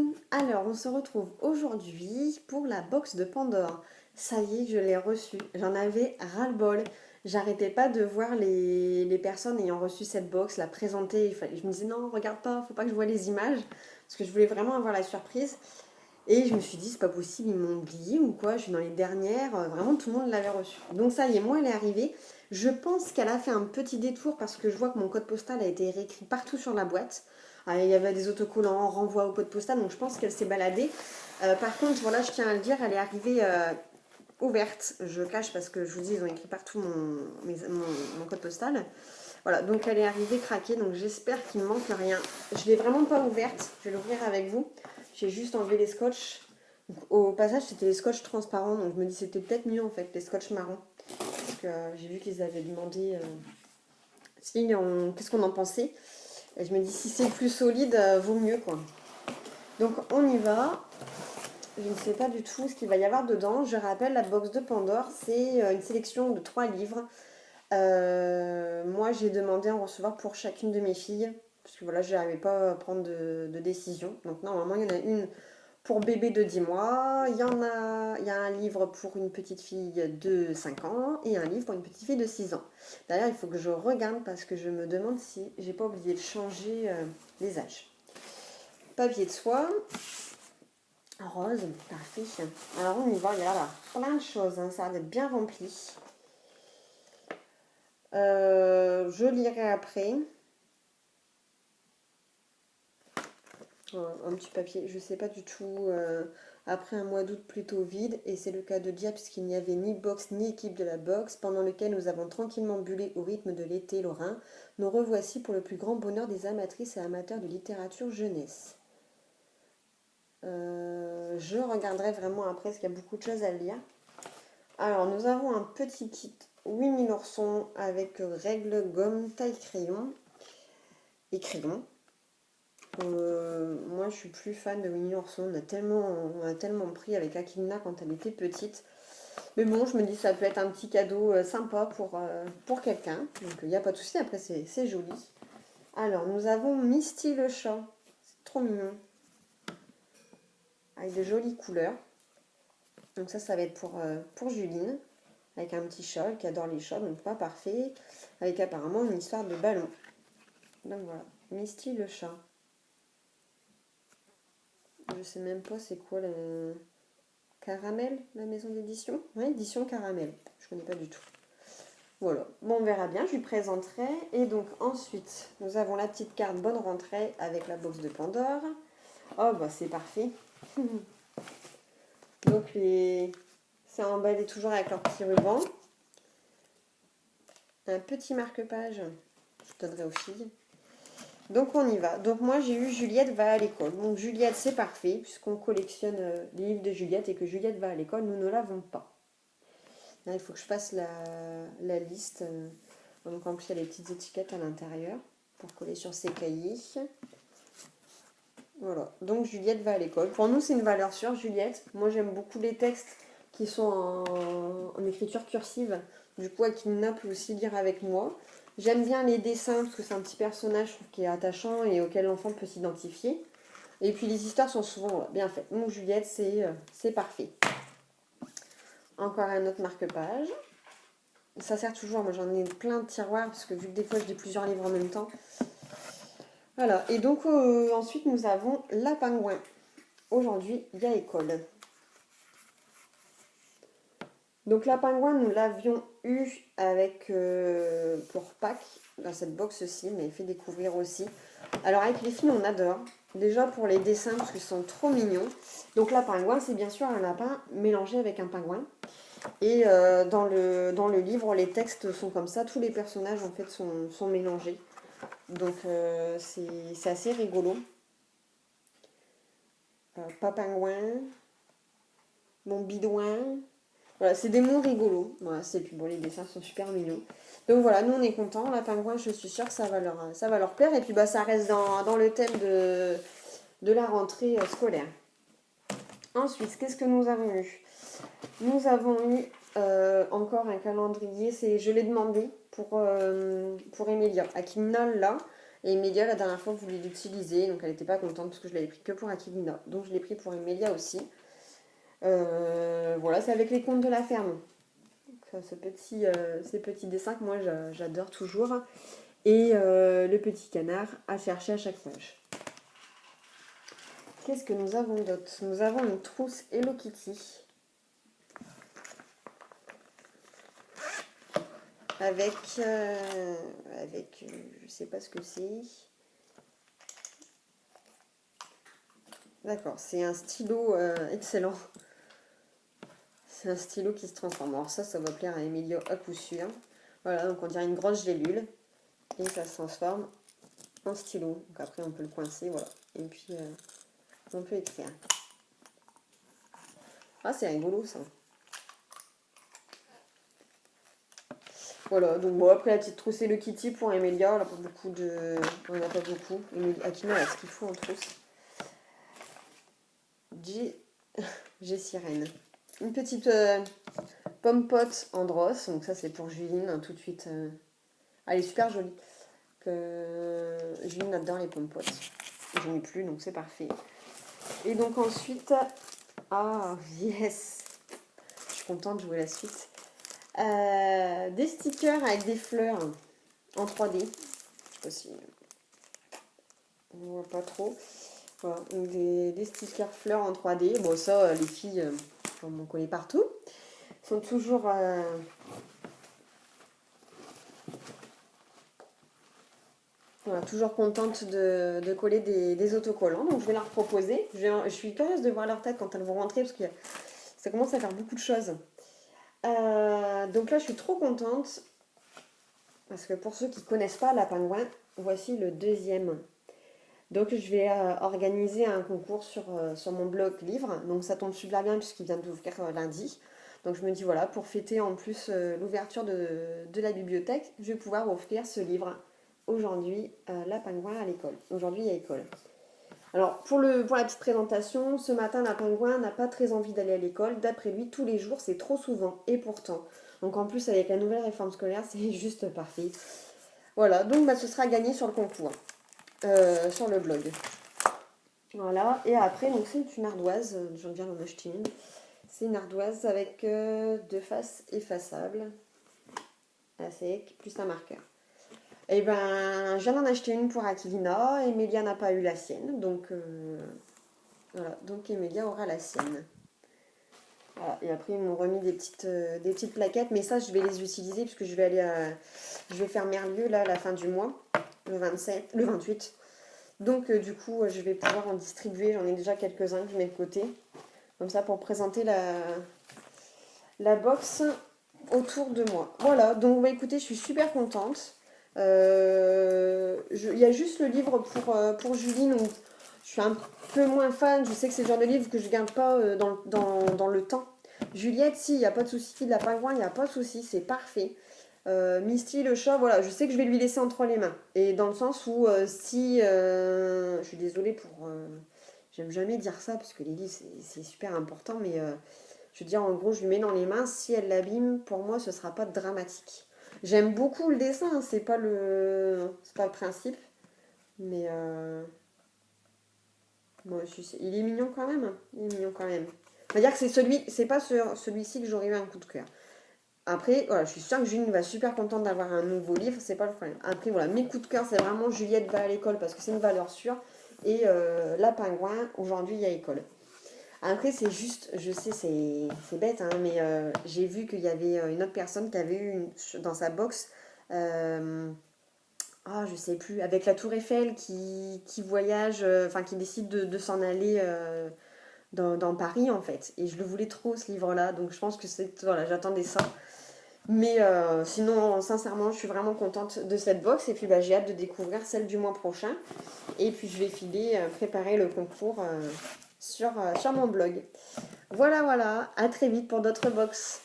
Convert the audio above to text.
Coucou! Alors, on se retrouve aujourd'hui pour la box de Pandore. Ça y est, je l'ai reçue. J'en avais ras-le-bol. J'arrêtais pas de voir les personnes ayant reçu cette box, la présenter. Je me disais non, regarde pas, faut pas que je voie les images. Parce que je voulais vraiment avoir la surprise. Et je me suis dit, c'est pas possible, ils m'ont oublié ou quoi, je suis dans les dernières. Vraiment, tout le monde l'avait reçue. Donc ça y est, moi, elle est arrivée. Je pense qu'elle a fait un petit détour parce que je vois que mon code postal a été réécrit partout sur la boîte. Il y avait des autocollants, renvoi au code postal, donc je pense qu'elle s'est baladée. Par contre, voilà, je tiens à le dire, elle est arrivée ouverte. Je cache parce que je vous dis, ils ont écrit partout mon code postal. Voilà, donc elle est arrivée craquée, donc j'espère qu'il ne manque rien. Je ne l'ai vraiment pas ouverte, je vais l'ouvrir avec vous. J'ai juste enlevé les scotch. Donc, au passage, c'était les scotch transparents, donc je me dis c'était peut-être mieux en fait, les scotch marrons. Parce que j'ai vu qu'ils avaient demandé qu'est-ce qu'on en pensait. Et je me dis si c'est plus solide, vaut mieux quoi. Donc on y va. Je ne sais pas du tout ce qu'il va y avoir dedans. Je rappelle, la box de Pandore, c'est une sélection de 3 livres. Moi, j'ai demandé à en recevoir pour chacune de mes filles. Parce que voilà, je n'arrivais pas à prendre de décision. Donc normalement, il y en a une pour bébé de 10 mois. Il y a un livre pour une petite fille de 5 ans et un livre pour une petite fille de 6 ans. D'ailleurs, il faut que je regarde parce que je me demande si j'ai pas oublié de changer les âges. Papier de soie. Rose, parfait. Alors on y va, il y a là plein de choses, hein, ça a l'air d'être bien rempli. Je lirai après. Un petit papier, je sais pas du tout. Après un mois d'août plutôt vide, et c'est le cas de dire puisqu'il n'y avait ni box ni équipe de la boxe, pendant lequel nous avons tranquillement bullé au rythme de l'été lorrain, nous revoici pour le plus grand bonheur des amatrices et amateurs de littérature jeunesse. Je regarderai vraiment après parce qu'il y a beaucoup de choses à lire. Alors, nous avons un petit kit 8000 oursons avec règles, gomme, taille crayon et crayon. Moi, je suis plus fan de 8000 oursons. On a tellement pris avec Akina quand elle était petite. Mais bon, je me dis ça peut être un petit cadeau sympa pour quelqu'un. Donc, il n'y a pas de souci. Après, c'est joli. Alors, nous avons Misty le chat. C'est trop mignon. Avec de jolies couleurs. Donc ça va être pour Juline. Avec un petit chat qui adore les chats, donc pas parfait. Avec apparemment une histoire de ballon. Donc voilà, Misty le chat. Je sais même pas c'est quoi le Caramel, la maison d'édition. Oui, édition Caramel. Je connais pas du tout. Voilà, bon on verra bien, je lui présenterai. Et donc ensuite, nous avons la petite carte bonne rentrée avec la box de Pandore. Oh bah c'est parfait. Donc c'est emballé toujours avec leur petit ruban. Un petit marque-page, je donnerai aux filles. Donc on y va. Donc moi j'ai eu Juliette va à l'école. Donc Juliette c'est parfait puisqu'on collectionne les livres de Juliette et que Juliette va à l'école, nous ne l'avons pas. Là il faut que je fasse la liste. Donc en plus il y a les petites étiquettes à l'intérieur pour coller sur ses cahiers. Voilà, donc Juliette va à l'école. Pour nous c'est une valeur sûre Juliette. Moi j'aime beaucoup les textes qui sont en écriture cursive. Du coup Akina peut aussi lire avec moi. J'aime bien les dessins parce que c'est un petit personnage je trouve, qui est attachant et auquel l'enfant peut s'identifier. Et puis les histoires sont souvent bien faites. Donc Juliette, c'est parfait. Encore un autre marque-page. Ça sert toujours, moi j'en ai plein de tiroirs parce que vu que des fois je lis plusieurs livres en même temps. Voilà, et donc ensuite nous avons la pingouin. Aujourd'hui, il y a école. Donc la pingouin, nous l'avions eu avec pour Pâques dans cette box-ci, mais fait découvrir aussi. Alors avec les filles, on adore. Déjà pour les dessins, parce qu'ils sont trop mignons. Donc la pingouin, c'est bien sûr un lapin mélangé avec un pingouin. Et dans le livre, les textes sont comme ça. Tous les personnages, en fait, sont mélangés. Donc c'est assez rigolo. Pas pingouin, mon bidouin. Voilà, c'est des mots rigolos. Voilà, c'est puis bon, les dessins sont super mignons. Donc voilà, nous on est contents. La pingouin, je suis sûre que ça va leur plaire. Et puis bah ça reste dans le thème de la rentrée scolaire. Ensuite, qu'est-ce que nous avons eu? Nous avons eu encore un calendrier. Je l'ai demandé pour Emilia. Akimna là. Et Emilia, la dernière fois, voulait l'utiliser, donc elle n'était pas contente parce que je l'avais pris que pour Aquilina. Donc je l'ai pris pour Emilia aussi. Voilà, c'est avec les contes de la ferme. Donc, ces petits dessins que moi j'adore toujours. Et le petit canard à chercher à chaque page. Qu'est-ce que nous avons d'autre? Nous avons une trousse Hello Kitty. Avec, je sais pas ce que c'est. D'accord, c'est un stylo excellent. C'est un stylo qui se transforme. Alors ça va plaire à Emilio à coup sûr. Voilà, donc on dirait une grosse gélule. Et ça se transforme en stylo. Donc après on peut le coincer, voilà. Et puis on peut écrire. Ah, c'est rigolo ça. Voilà, donc bon, après la petite trousse Hello Kitty pour Emilia, on n'a pas beaucoup de. On n'a pas beaucoup. Akina, elle a ce qu'il faut en trousse. J'ai sirène. Une petite pomme pote en brosse, donc ça c'est pour Juline, hein, tout de suite. Elle est super jolie. Juline adore les pommes potes. J'en ai plus, donc c'est parfait. Et donc ensuite, ah yes, je suis contente de jouer la suite. Des stickers avec des fleurs en 3D. Je sais pas si on voit pas trop. Voilà, donc des stickers fleurs en 3D. Bon, ça, les filles, on m'en connaît partout. Sont toujours voilà, toujours contentes de coller des autocollants. Donc je vais leur proposer. Je suis curieuse de voir leur tête quand elles vont rentrer parce que ça commence à faire beaucoup de choses. Donc là, je suis trop contente parce que pour ceux qui ne connaissent pas la pingouin, voici le deuxième. Donc je vais organiser un concours sur mon blog livre. Donc ça tombe super bien puisqu'il vient d'ouvrir lundi. Donc je me dis voilà, pour fêter en plus l'ouverture de la bibliothèque, je vais pouvoir offrir ce livre aujourd'hui, la pingouin à l'école. Aujourd'hui, il y a école. Alors pour la petite présentation, ce matin, la pingouin n'a pas très envie d'aller à l'école. D'après lui, tous les jours, c'est trop souvent. Et pourtant. Donc en plus, avec la nouvelle réforme scolaire, c'est juste parfait. Voilà, donc ce sera gagné sur le concours. Sur le blog. Voilà, et après, donc c'est une ardoise, je viens d'en acheter une. C'est une ardoise avec deux faces effaçables, à sec, plus un marqueur. Et ben, je viens d'en acheter une pour Aquilina, Emilia n'a pas eu la sienne, donc voilà, donc Emilia aura la sienne. Voilà, et après, ils m'ont remis des petites plaquettes, mais ça, je vais les utiliser puisque je vais faire Merlieu là à la fin du mois, le 28. Donc du coup, je vais pouvoir en distribuer. J'en ai déjà quelques-uns que je mets de côté. Comme ça, pour présenter la box autour de moi. Voilà, donc écoutez, je suis super contente. Il y a juste le livre pour Juline où je suis un peu moins fan. Je sais que c'est le genre de livre que je ne garde pas dans le temps. Juliette, si, il n'y a pas de souci. La pingouin, il n'y a pas de souci. C'est parfait. Misty, le chat, voilà, je sais que je vais lui laisser entre les mains. Et dans le sens où si... je suis désolée pour... j'aime jamais dire ça parce que les livres, c'est super important. Mais je veux dire, en gros, je lui mets dans les mains. Si elle l'abîme, pour moi, ce sera pas dramatique. J'aime beaucoup le dessin, hein, c'est pas le principe. Mais... moi, il est mignon quand même. Il est mignon quand même. On va dire que c'est pas sur celui-ci que j'aurais eu un coup de cœur. Après, voilà, je suis sûre que Juline va super contente d'avoir un nouveau livre, c'est pas le problème. Après, voilà, mes coups de cœur, c'est vraiment Juliette va à l'école parce que c'est une valeur sûre. Et la pingouin, aujourd'hui, il y a école. Après, c'est juste, je sais, c'est bête, hein, mais j'ai vu qu'il y avait une autre personne qui avait eu dans sa box, je sais plus, avec la Tour Eiffel qui voyage, enfin qui décide de s'en aller dans Paris en fait. Et je le voulais trop ce livre-là, donc je pense que voilà, j'attendais ça. Mais sinon, sincèrement, je suis vraiment contente de cette box. Et puis, j'ai hâte de découvrir celle du mois prochain. Et puis, je vais filer, préparer le concours sur mon blog. Voilà, voilà. À très vite pour d'autres box.